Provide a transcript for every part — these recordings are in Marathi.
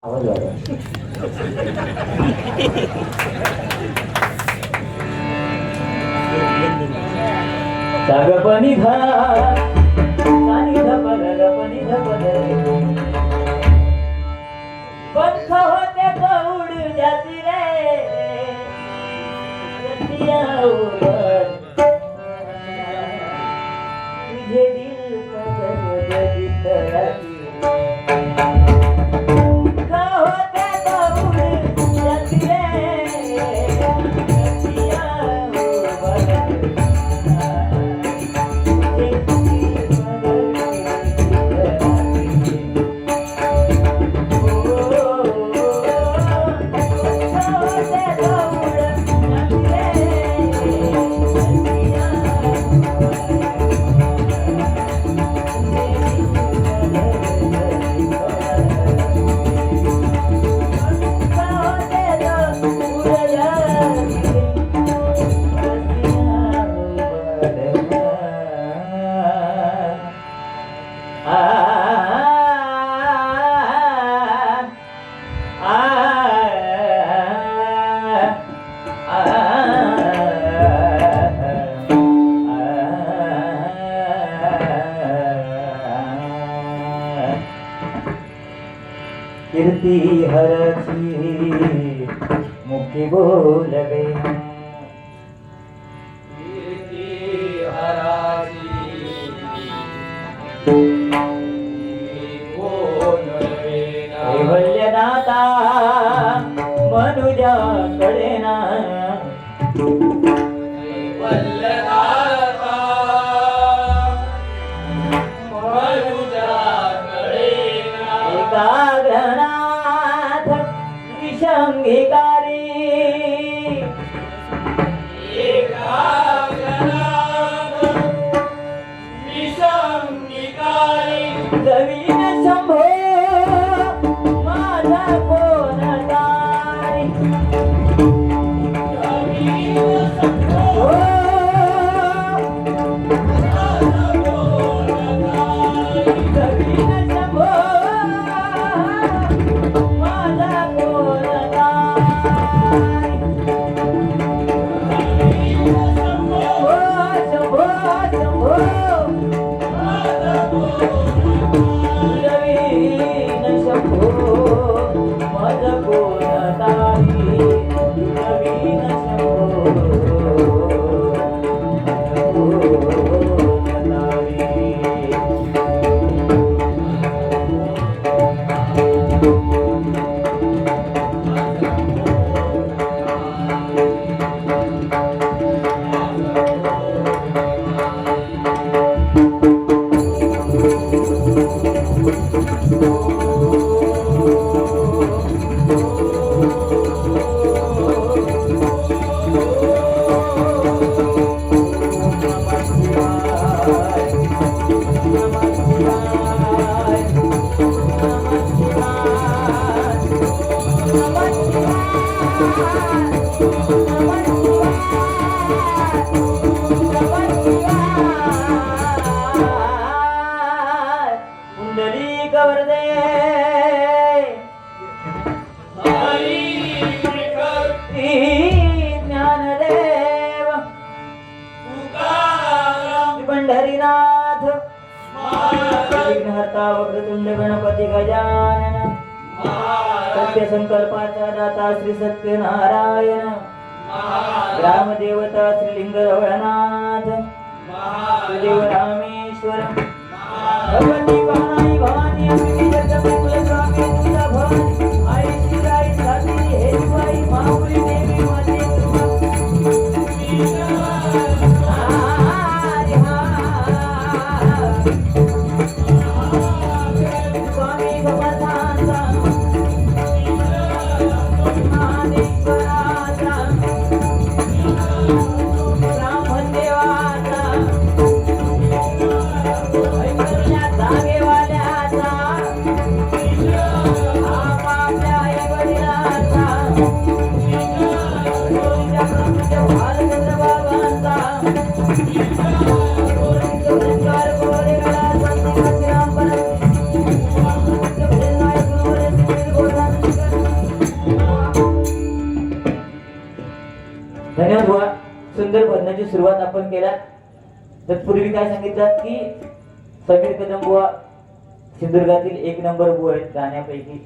आवाज वाढवा. सागपनी धा सानी धपदल पनी धपदल पंख होते दौड जाती रे रतिया उबर तुझे दिल का दर्द दिखलाती कीर्ति हरची मुखी बोलवे कीर्ति हरची बोलवे कैवल्यनाथा मनुजा कळेना कैवल्यनाथा मनुजा कळेना एकाग्रनाथ विषंगिकारी एकाग्रनाथ विषंगिकारी जमीन शंभो माझा कोण तारी जमीन शंभो पंढरीनाथ विघ्नहर्ता वक्रतुंड गणपती गजानन सत्य संकल्पाचा दाता श्री सत्यनारायण ग्रामदेवता श्रीलिंग रवळनाथ देव रामेश्वर भगवती भवानी भवानी अंबिके जगदंबे कुलस्वामी तुझा भवानी आई शिवराई साधी हेवाई माऊली देवी माझी जागेवाल्याचा गाण्याची सुरुवात आपण केला. तत्पूर्वी काय सांगितलं की समीर कदम बुवा सिंधुदुर्गातील एक नंबर बुवा आहेत गाण्यापैकी.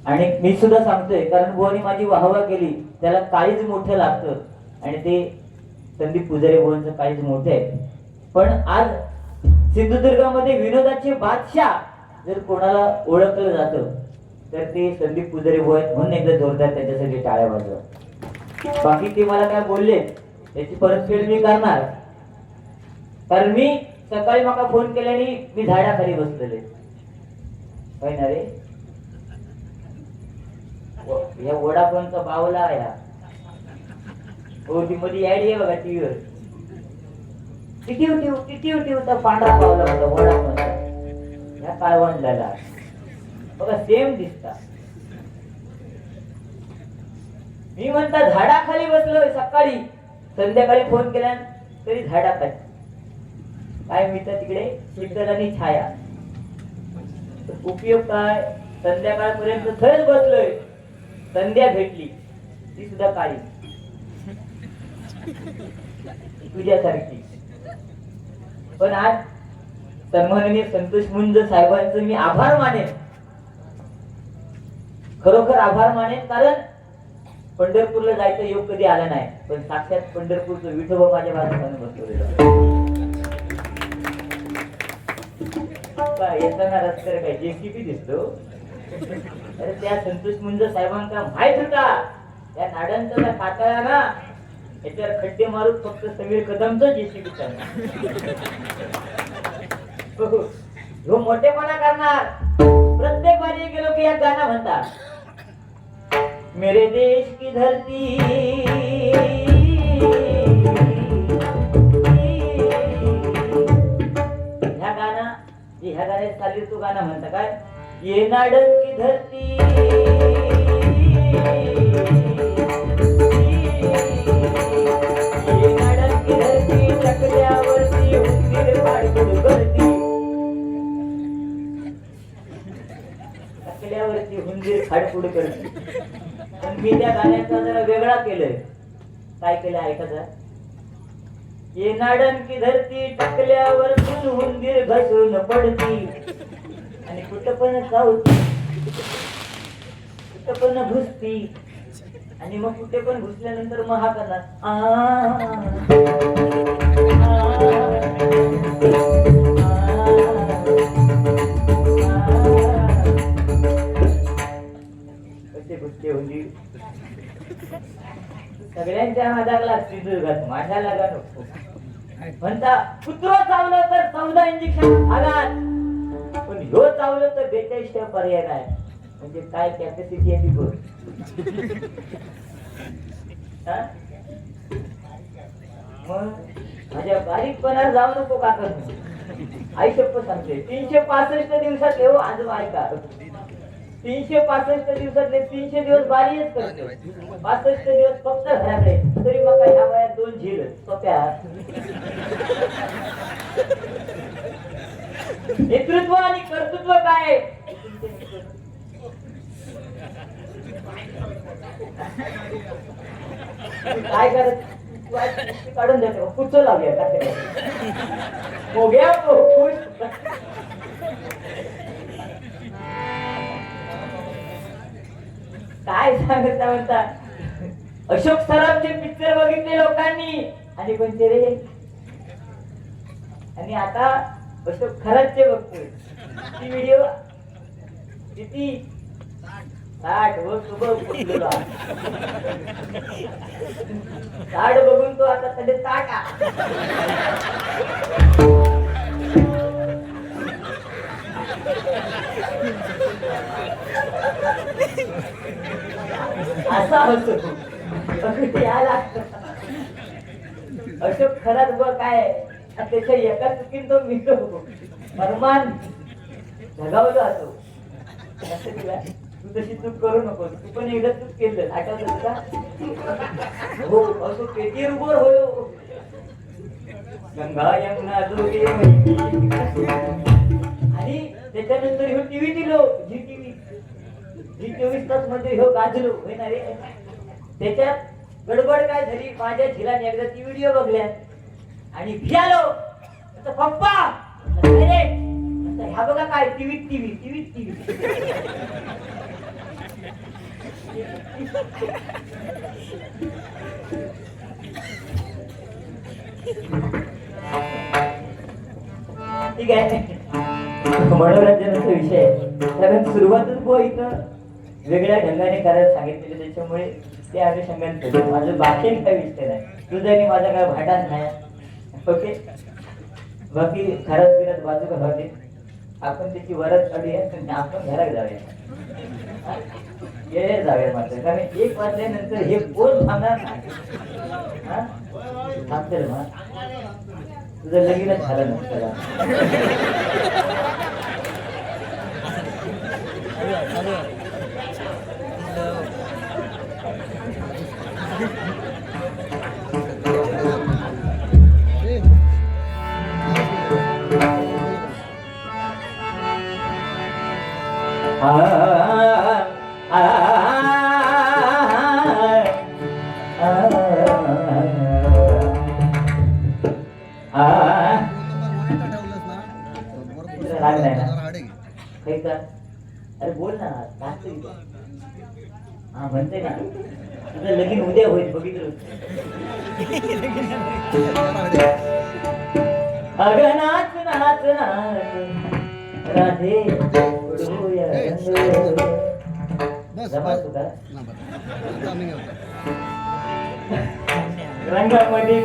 आणि मी सुद्धा सांगतोय कारण बुवानी माझी वाहवा केली. त्याला काळीच मोठं लागतं आणि ते संदीप पुजारी बुवांचं काळीच मोठं आहे. पण आज सिंधुदुर्गामध्ये विनोदाचे बादशाह जर कोणाला ओळखलं जातं तर ते संदीप पुजारी बुवा आहेत. म्हणून एकदा जोरदार त्याच्यासाठी टाळ्या वाजवा. बाकी ते मला काय बोलले त्याची परतफेड मी करणार. कारण मी सकाळी मला फोन केल्याने मी झाडाखाली बसलेले काय ना रे या वडापावचा बावला या हो ती मध्ये ऍड आहे बघा टीव्हीवर. टिटी होता पांढरा पावला होता वडापावचा या काळवंडला बघा सेम दिसता. मी म्हणता झाडाखाली बसलोय सकाळी संध्याकाळी फोन केल्या तरी झाडाखाली काय मिळतं तिकडे शीतल आणि छाया. उपयोग काय संध्याकाळपर्यंत थंड बसलोय. संध्या भेटली ती सुद्धा काळी तुझ्यासारखी. पण आज सन्माननीय संतोष मुंज साहेबांचं मी आभार मानेन. खरोखर आभार मानेन कारण पंढरपूरला जायचं योग कधी आला नाही. पण साक्षात पंढरपूरचं विठोबा माझ्या बाजूने बसवलेलं. येताना रस्त्यावर काय जेसीबी दिसतो. अरे त्या संतोष मुंज साहेबांका माहित होता त्या नाड्यांचा कातळा ना याच्यावर खड्डे मारून फक्त समीर कदमचा जेसीबी करणार. हो मोठेपणा करणार. प्रत्येक बारी गेलो की एक गाणं म्हणतात मेरे देश की धरती ह्या गाण्यात चालली तू गाणं म्हणता काय ये नाडन की धरती ये नाडन की धरती टकल्यावरती उंदीर फाडफूड करती. टकल्यावरती उंदीर फाडफूड करती. पण मी त्या गाण्याचा जरा वेगळा केलंय. काय केलं ऐकायचं ये नाडन की धरती टकल्यावर उंदीर घसरून पडती आणि कुठं पण चावती कुठं पण घुसती आणि मग कुठे पण घुसल्यानंतर मग हा करणार कसे घुसते उंदीर. सगळ्यांच्या हाताला सिंधुदुर्गात माझ्या लागा नको म्हणता कुत्र चावलं तर 14 इंजेक्शन आघात पण ह्यो चावलं तर 42 पर्याय नाही. म्हणजे काय कॅपॅसिटी आहे ती बघ. मग माझ्या बारीकपणा जाऊ नको का कर. आई शप्प सांगते 365 दिवसात येऊ आज ऐका 365 दिवसातले 300 दिवस बारीच करतो. 65 दिवस फक्त घराकडे तरी मग काय ह्या वयात 2 झील सोप्या. नेतृत्व आणि कर्तृत्व काय काय करत काढून देतो कुचो लावूया हो गया खुश. काय सांगता म्हणता अशोक सराफचे पिक्चर बघितले लोकांनी आणि कोणते रे आणि आता अशोक खराबचे बघतोय. ती व्हिडिओ किती 60 बघून तो आता त्याचे 60 असा होतो. अशोक खराच बघ काय त्याच्या एका चुकीन तो मित्र फरमान जगावला असो. तू तशी चूक करू नको. तू पण एकदा चूक केलं आठवत का हो असो पेटीर उभं होयो गंगा यमुना जोगे आणि त्याच्यानंतर ह्यो टीव्ही दिलो जी टीव्ही जी 24 तास मध्ये ह्यो गाजलो होय ना रे. त्याच्यात गडबड काय झाली माझ्या झिलाने एकदा ती व्हिडिओ बघल्या आणि भियालो तर पप्पा अरे ह्या बघा काय टीव्ही टीव्ही टीव्ही टीव्ही ठीक आहे मनोरंजनाचा विषय कारण सुरुवातच बुवा इथं वेगळ्या ढंगाने करायला सांगितलेले त्याच्यामुळे ते अनुषंगाने केलं. माझं बाकी काही विषय नाही तुझा आणि माझा काय भांडण नाही. ओके बाकी खरंच बिरत बाजू का होते आपण त्याची वरच काढूया आणि आपण घरात जाऊया ये जाऊया मात्र कारण 1 वाजल्यानंतर हे कोण थांबणार नाही थांबते रे मग तुझं लगीनच झालं नसतं अरे बोल ना हा म्हणते ना तुझं लगीन उद्या होईल बघितलं अगं नाच नाच नाच राधे रंगामध्ये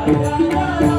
Hare Rama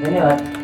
धन्यवाद.